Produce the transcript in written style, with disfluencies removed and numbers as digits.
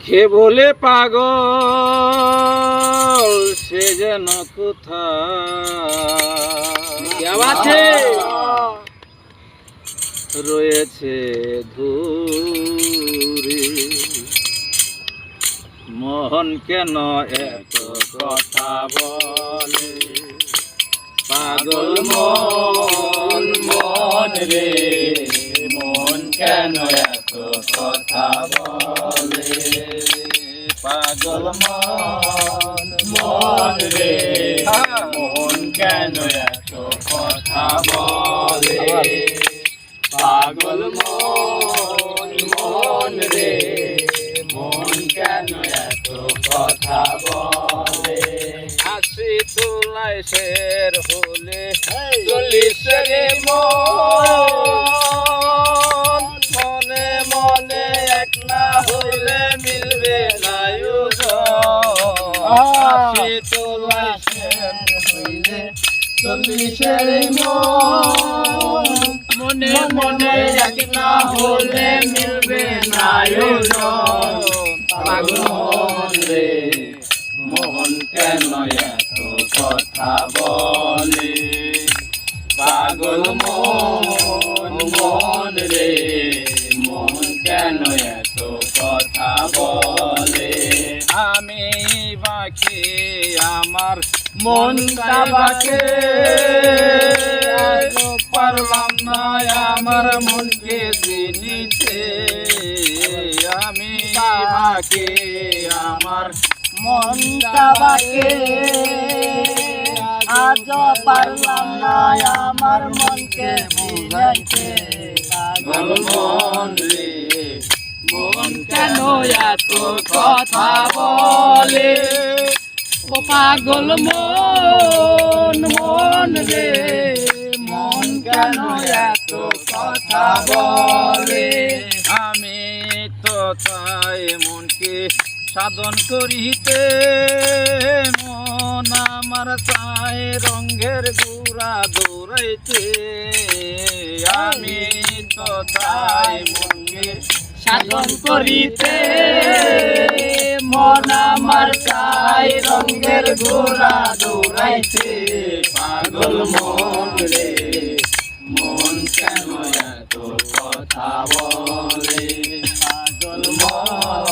কে বলে পাগল সে যেন কোথায় রয়েছে দূরে। মন কেন এত কথা বলে, পাগল মন মন রে, মন কেন এত কথা বলে, পাগল মন মন রে, মন কেন এত কথা বলে, পাগল মন মন রে, মন কেন এত কথা বলে। আশি তোলায় শের হলে চল্লিশের মন, মনে মনে এক না হলে মিলবে না আশি তোলায় শের হইলে চল্লিশের মন, মনে মনে এক না হলে মিলবে না পাগল মন রে, মন কেন এত কথা বলে, পাগল মন মন রে, মন কেন এত কথা বলে। আমি বাকি আমার মনটা বাকে পারলাম না আমার মনকে চিনিতে, আমি বাকি আমার মনটা বাকে আজ পারলাম না আমার মনকে বুঝাইতে। পাগল মন রে, মন কেন এত কথা বলে, ও পাগল মন মন রে, মন কেন এত কথা বলে। আমি তো চাই মনকে সাধন করিতে, মন আমার চাই রঙের গুড়া দৌড়াইতে, আমি তো চাই মনকে সাধন করিতে, মন আমার চাই রঙের ঘোড়া দৌড়াইতে, পাগল মন রে, মন কেন এত কথা বলে, পাগল মন